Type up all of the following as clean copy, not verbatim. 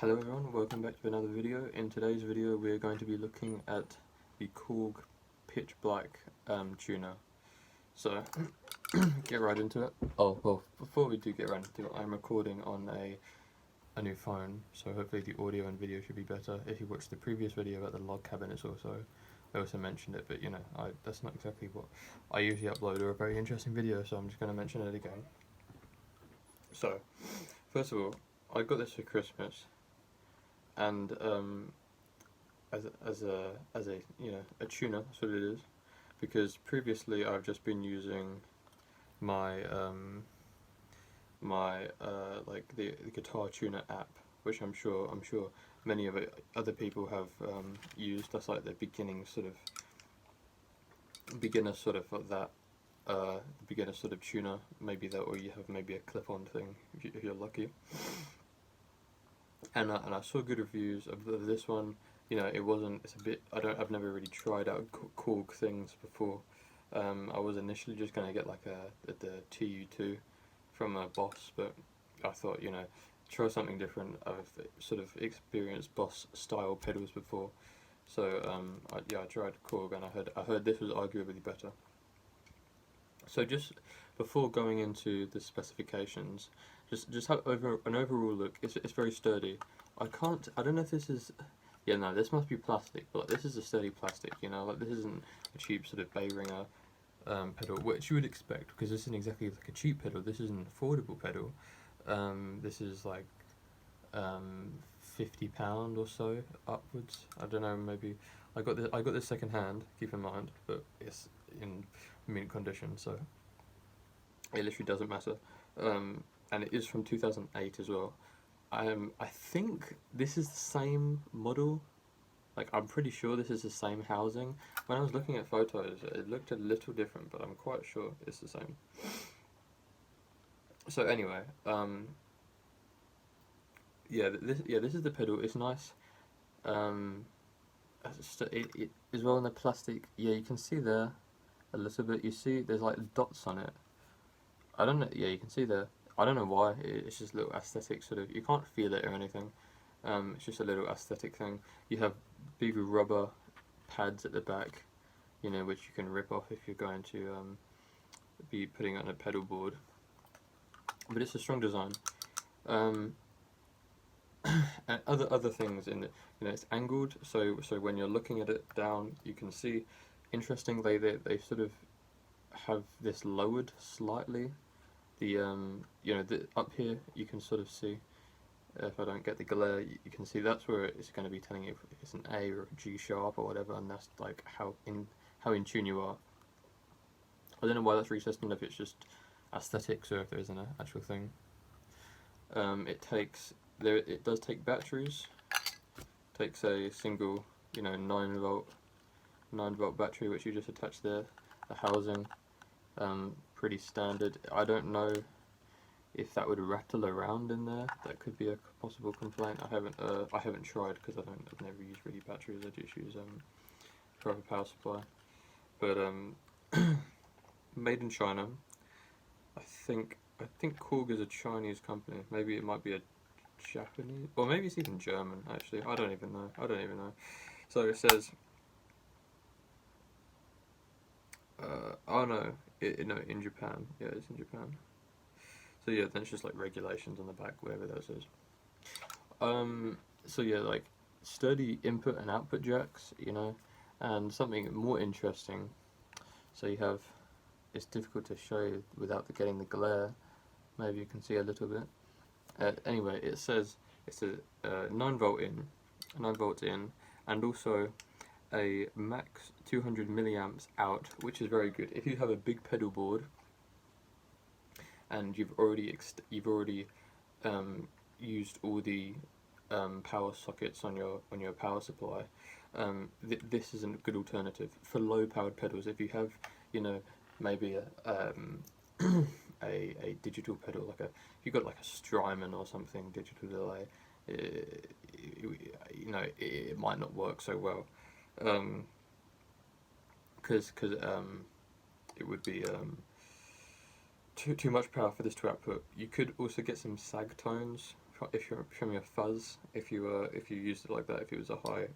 Hello everyone, welcome back to another video. In today's video we're going to be looking at the Korg PitchBlack tuner. So, get right into it. Oh, well, before we do get right into it, I'm recording on a new phone, so hopefully the audio and video should be better. If you watched the previous video about the log cabinets I also mentioned it, but you know, that's not exactly what I usually upload, or a very interesting video, so I'm just going to mention it again. So, first of all, I got this for Christmas. And as a you know, a tuner, that's what it is, because previously I've just been using my like the GuitatTuna app, which I'm sure many of other people have used. That's like the beginner sort of that beginner sort of tuner, maybe that, or you have maybe a clip-on thing if you're lucky. And I saw good reviews of this one. You know, it's a bit, I've never really tried out Korg things before. I was initially just going to get like the TU2 from a Boss, but I thought, you know, try something different. I've sort of experienced Boss style pedals before, so I tried Korg, and I heard this was arguably better. So just before going into the specifications, just have an overall look. It's very sturdy. I don't know if this is, yeah, no, this must be plastic, but like, this is a sturdy plastic, you know, like this isn't a cheap sort of Bayringer pedal, which you would expect, because this isn't exactly like a cheap pedal. This is an affordable pedal. This is like £50 or so upwards. I don't know, maybe I got this second hand, keep in mind, but it's in mint condition, so it literally doesn't matter. And it is from 2008 as well. I think this is the same model. Like, I'm pretty sure this is the same housing. When I was looking at photos, it looked a little different, but I'm quite sure it's the same. So anyway, this is the pedal. It's nice. It as well in the plastic. Yeah, you can see there a little bit. You see, there's like dots on it. I don't know. Yeah, you can see there. I don't know why. It's just a little aesthetic sort of. You can't feel it or anything. It's just a little aesthetic thing. You have big rubber pads at the back, you know, which you can rip off if you're going to be putting it on a pedal board. But it's a strong design. And other things in it, you know, it's angled, so when you're looking at it down, you can see. Interestingly, they sort of have this lowered slightly. The you know, up here you can sort of see, if I don't get the glare, you can see that's where it's going to be telling you if it's an A or a G sharp or whatever, and that's like how in tune you are. I don't know why that's recessed, and if it's just aesthetics or if there isn't an actual thing. It does take batteries. It takes a single, you know, 9 volt battery, which you just attach there. The housing. Pretty standard. I don't know if that would rattle around in there. That could be a possible complaint. I haven't tried, because I've never used really batteries. I just use proper power supply. But made in China. I think Korg is a Chinese company. Maybe it might be a Japanese, or maybe it's even German. Actually, I don't even know. So it says. Oh no, no, in Japan. Yeah, it's in Japan. So yeah, then it's just like regulations on the back, whatever that says. So yeah, like sturdy input and output jacks, you know, and something more interesting. So you have, it's difficult to show without getting the glare. Maybe you can see a little bit. Anyway, it says it's a 9 volts in, and also a max 200 milliamps out, which is very good if you have a big pedal board and you've already used all the power sockets on your power supply. This is a good alternative for low powered pedals. If you have, you know, maybe a digital pedal, like if you've got like a Strymon or something, digital delay, you know, it might not work so well. Because it would be too much power for this to output. You could also get some sag tones show me a fuzz if you used it like that, if it was a high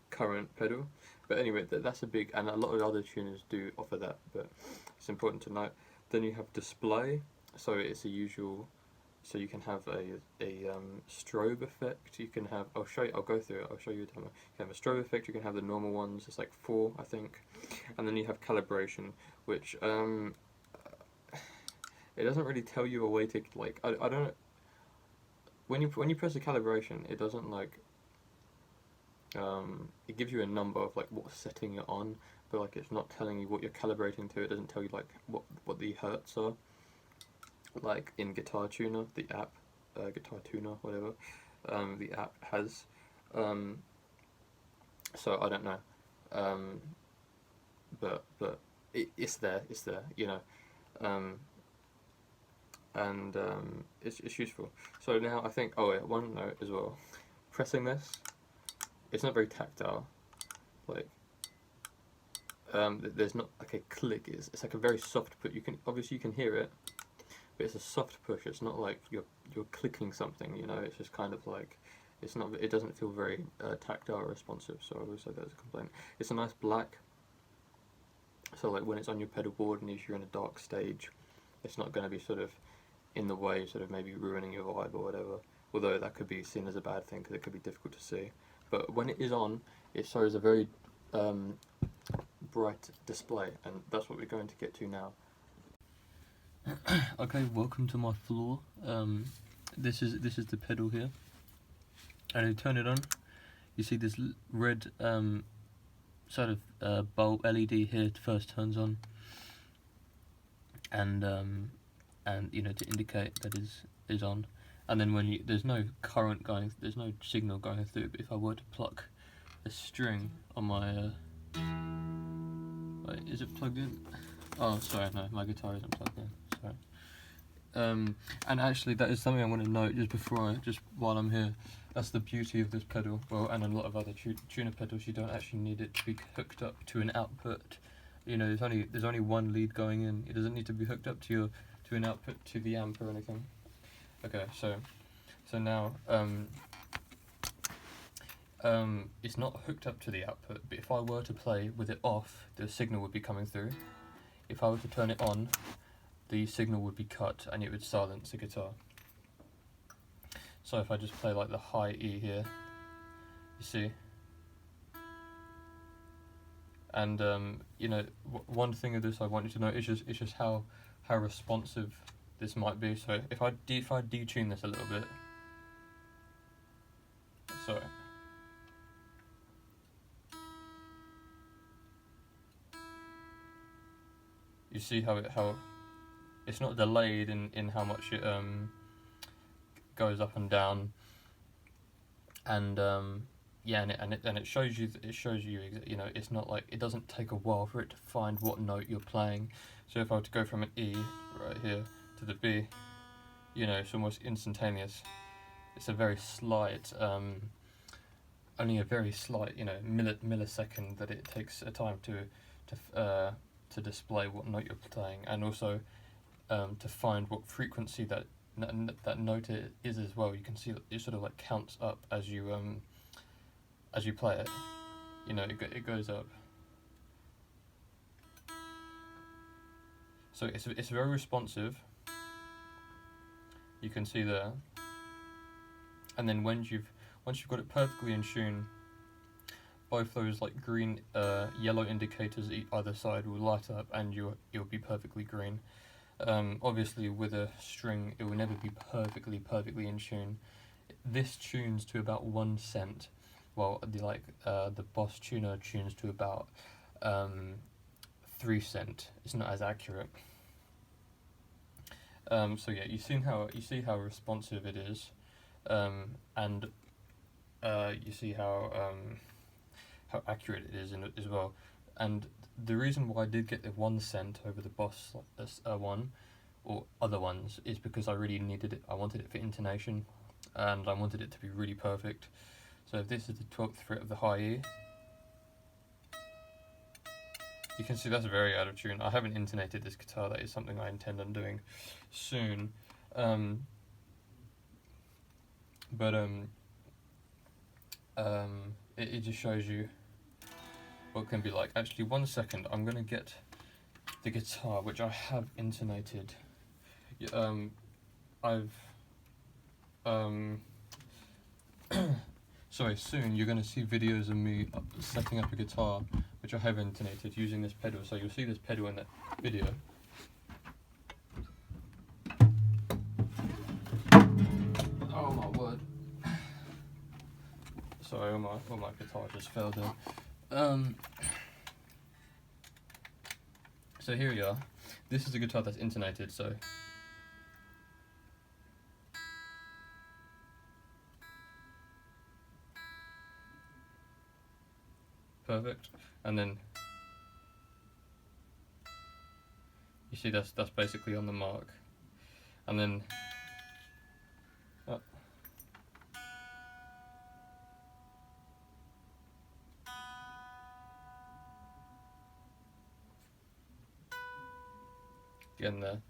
current pedal. But anyway, that's a big, and a lot of other tuners do offer that, but it's important to note. Then you have display, so it's a usual. So you can have a strobe effect. You can have. I'll go through it. I'll show you a demo. You can have a strobe effect. You can have the normal ones. It's like 4, I think, and then you have calibration, which it doesn't really tell you a way to like. I don't. When you press the calibration, it doesn't like. It gives you a number of like what setting you're on, but like it's not telling you what you're calibrating to. It doesn't tell you like what the hertz are. Like in GuitatTuna, the app, GuitatTuna, whatever, the app has. So I don't know, but it's there, you know, and it's useful. So now I think, oh yeah, one note as well, pressing this, it's not very tactile, like. There's not like a click. It's like a very soft put. Obviously you can hear it, but it's a soft push. It's not like you're clicking something, you know. It's just kind of like it doesn't feel very tactile or responsive. So I would say that's a complaint. It's a nice black. So like when it's on your pedal board and if you're in a dark stage, it's not going to be sort of in the way, sort of maybe ruining your vibe or whatever. Although that could be seen as a bad thing because it could be difficult to see. But when it is on, it shows a very bright display, and that's what we're going to get to now. Okay, welcome to my floor. This is the pedal here, and you turn it on. You see this red sort of bulb LED here first turns on, and you know, to indicate that is on. And then when there's no current going, there's no signal going through. But if I were to pluck a string on my wait, is it plugged in? Oh, sorry, no, my guitar isn't plugged in. Sorry. And actually, that is something I want to note just while I'm here. That's the beauty of this pedal. Well, and a lot of other tuner pedals, you don't actually need it to be hooked up to an output. You know, there's only one lead going in. It doesn't need to be hooked up to an output to the amp or anything. Okay, so now it's not hooked up to the output, but if I were to play with it off, the signal would be coming through. If I were to turn it on, the signal would be cut and it would silence the guitar. So if I just play like the high E here, you see, and you know, one thing of this I want you to know is just how responsive this might be. So if I detune this a little bit, sorry. You see how it's not delayed in how much it goes up and down, and yeah, and it shows you you know, it's not like, it doesn't take a while for it to find what note you're playing. So if I were to go from an E right here to the B, you know, it's almost instantaneous. It's a very slight, only a very slight, you know, millisecond that it takes a time to display what note you're playing, and also to find what frequency that note is as well. You can see it sort of like counts up as you play it. You know, it goes up. So it's very responsive. You can see there. And then once you've got it perfectly in tune, both those like green, yellow indicators either side will light up, and you'll be perfectly green. Obviously, with a string, it will never be perfectly in tune. This tunes to about 1 cent, while the Boss tuner tunes to about 3 cent. It's not as accurate. So yeah, you see how responsive it is, and you see how accurate it is in it as well. And the reason why I did get the 1 cent over the Boss one or other ones is because I really needed it. I wanted it for intonation, and I wanted it to be really perfect. So if this is the 12th fret of the high E, you can see that's very out of tune. I haven't intonated this guitar. That is something I intend on doing soon. But it just shows you what it can be like. Actually, 1 second, I'm gonna get the guitar, which I have intonated. Sorry, soon you're gonna see videos of me setting up a guitar, which I have intonated using this pedal. So you'll see this pedal in that video. Oh my word! Sorry, all my guitar just fell down. So here we are. This is a guitar that's intonated, so perfect. And then you see that's basically on the mark. And then again there.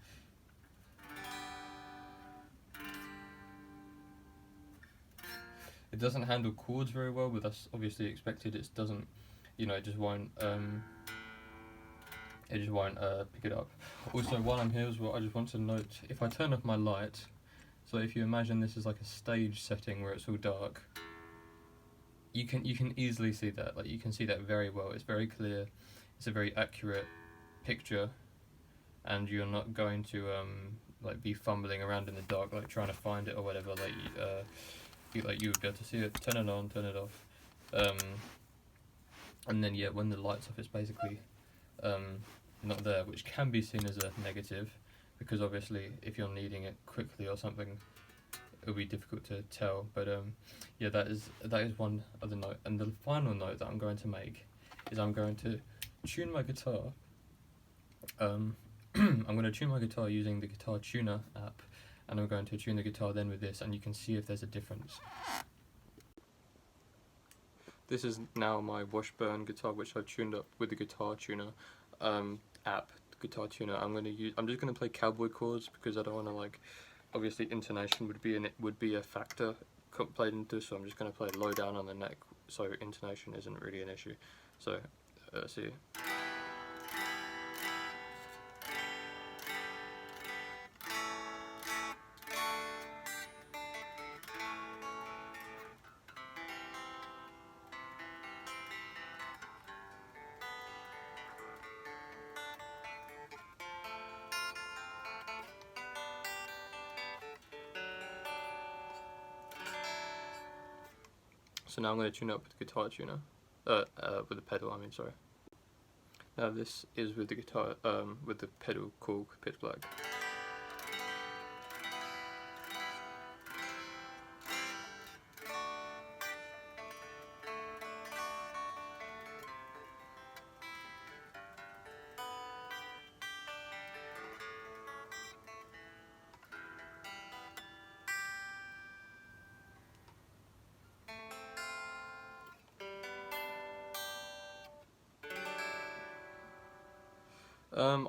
It doesn't handle chords very well, but that's obviously expected. It doesn't, it just won't pick it up. Also, while I'm here as well, I just want to note, if I turn off my light, so if you imagine this is like a stage setting where it's all dark, you can easily see that. Like, you can see that very well. It's very clear. It's a very accurate picture, and you're not going to like be fumbling around in the dark, like trying to find it or whatever. Like you would be able to see it. Turn it on, turn it off, and then yeah, when the light's off, it's basically not there, which can be seen as a negative, because obviously if you're needing it quickly or something, it'll be difficult to tell. But yeah, that is one other note. And the final note that I'm going to make is I'm going to tune my guitar. I'm going to tune my guitar using the GuitatTuna app, and I'm going to tune the guitar then with this, and you can see if there's a difference. This is now my Washburn guitar, which I've tuned up with the GuitatTuna app, GuitatTuna. I'm just going to play cowboy chords, because I don't want to, like, obviously intonation would be a factor played into, so I'm just going to play low down on the neck, so intonation isn't really an issue. So see. So now I'm going to tune up with the GuitatTuna, with the pedal, I mean, sorry. Now this is with the guitar, with the pedal Korg PitchBlack.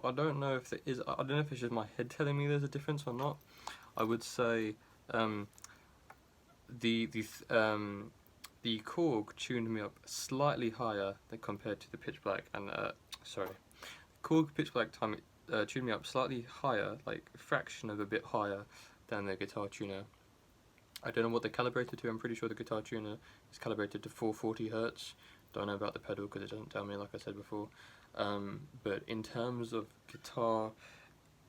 I don't know if there is. I don't know if it's just my head telling me there's a difference or not. I would say the Korg tuned me up slightly higher than compared to the PitchBlack, and Korg PitchBlack tuned me up slightly higher, like a fraction of a bit higher than the GuitatTuna. I don't know what they're calibrated to. I'm pretty sure the GuitatTuna is calibrated to 440 Hz. Don't know about the pedal because it doesn't tell me, like I said before. But in terms of guitar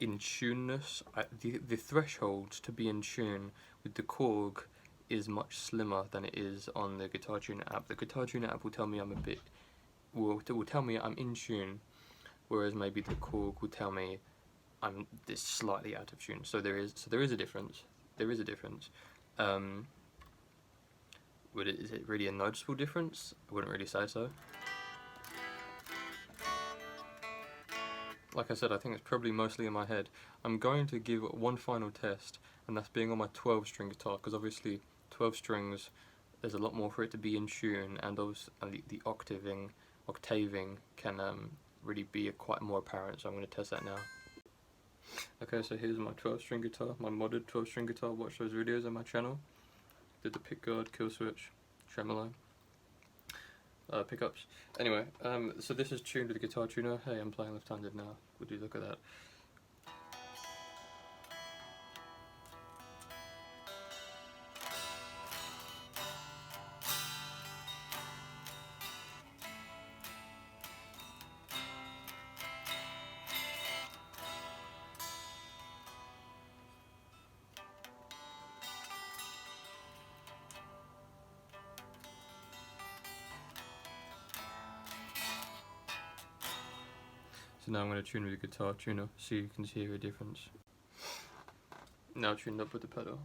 in tuneness, the threshold to be in tune with the Korg is much slimmer than it is on the GuitatTuna app. The GuitatTuna app will tell me will tell me I'm in tune, whereas maybe the Korg will tell me I'm this slightly out of tune. So there is a difference. There is a difference. Is it really a noticeable difference? I wouldn't really say so. Like I said, I think it's probably mostly in my head. I'm going to give one final test, and that's being on my 12-string guitar, because obviously 12 strings, there's a lot more for it to be in tune, and the octaving can really be quite more apparent, so I'm going to test that now. Okay, so here's my 12-string guitar, my modded 12-string guitar. Watch those videos on my channel. Did the pick guard, kill switch, tremolo, pickups. Anyway, so this is tuned with the GuitatTuna. Hey, I'm playing left-handed now. Would you look at that? So now I'm going to tune with the GuitatTuna so you can hear a difference. Now tuned up with the pedal.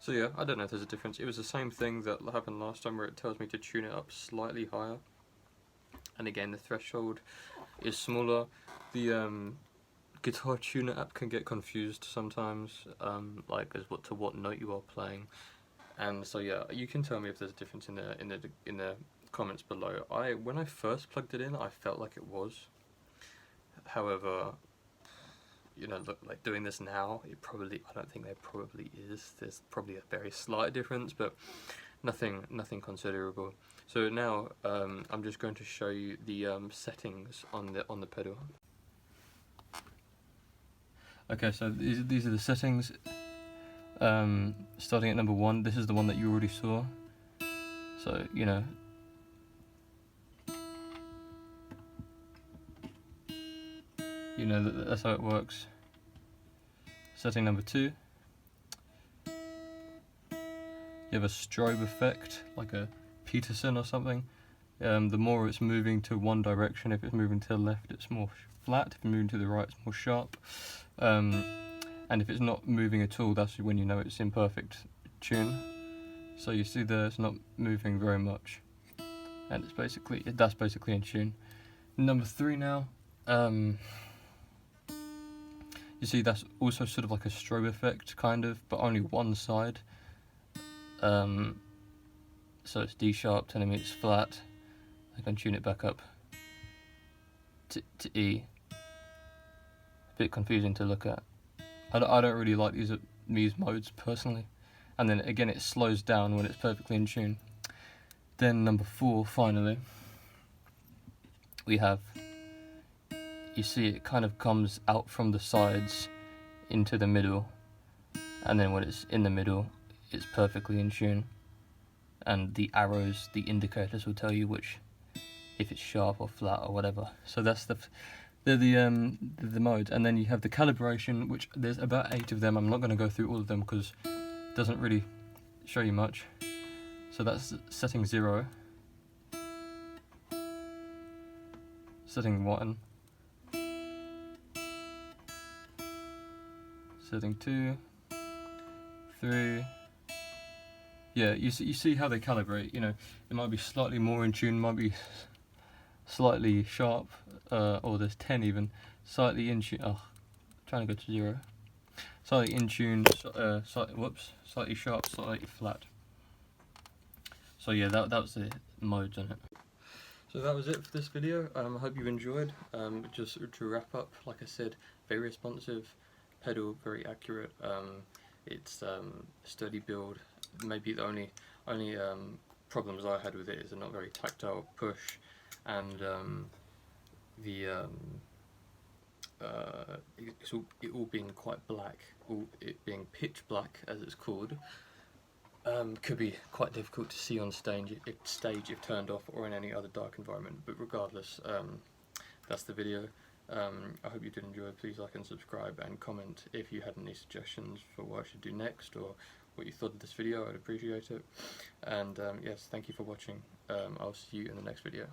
So yeah, I don't know if there's a difference. It was the same thing that happened last time where it tells me to tune it up slightly higher. And again, the threshold is smaller. The GuitatTuna app can get confused sometimes, like as to what note you are playing. And so yeah, you can tell me if there's a difference in the comments below. When I first plugged it in, I felt like it was. However, you know, like doing this now, I don't think there probably is. There's probably a very slight difference, but nothing considerable. So now I'm just going to show you the settings on the pedal. Okay, so these are the settings. Starting at number 1, this is the one that you already saw. So that's how it works. Setting number 2, you have a strobe effect, like a Peterson or something. The more it's moving to one direction, if it's moving to the left, it's more flat. If it's moving to the right, it's more sharp. And if it's not moving at all, that's when you know it's in perfect tune. So you see there, it's not moving very much, and that's basically in tune. Number 3 now. You see that's also sort of like a strobe effect, kind of, but only one side. So it's D sharp telling me it's flat. I can tune it back up to E. A bit confusing to look at. I don't really like these modes personally. And then again it slows down when it's perfectly in tune. Then number 4, finally, we have, you see it kind of comes out from the sides into the middle, and then when it's in the middle it's perfectly in tune, and the arrows, the indicators will tell you if it's sharp or flat or whatever. So that's the modes. And then you have the calibration, which there's about 8 of them. I'm not going to go through all of them because it doesn't really show you much. So that's setting 0, setting 1, setting 2, 3. Yeah, you see how they calibrate. You know, it might be slightly more in tune, might be slightly sharp, or there's 10 even, slightly in tune. Oh, trying to go to 0. Slightly in tune, slightly sharp, slightly flat. So yeah, that was the modes on it. So that was it for this video. I hope you enjoyed. Just to wrap up, like I said, very responsive pedal, very accurate. It's sturdy build. Maybe the only problems I had with it is a not very tactile push, and it all being quite black, it being pitch black as it's called, could be quite difficult to see on stage if turned off or in any other dark environment. But regardless, that's the video. I hope you did enjoy. Please like and subscribe and comment if you had any suggestions for what I should do next, or what you thought of this video. I'd appreciate it. And yes, thank you for watching. I'll see you in the next video.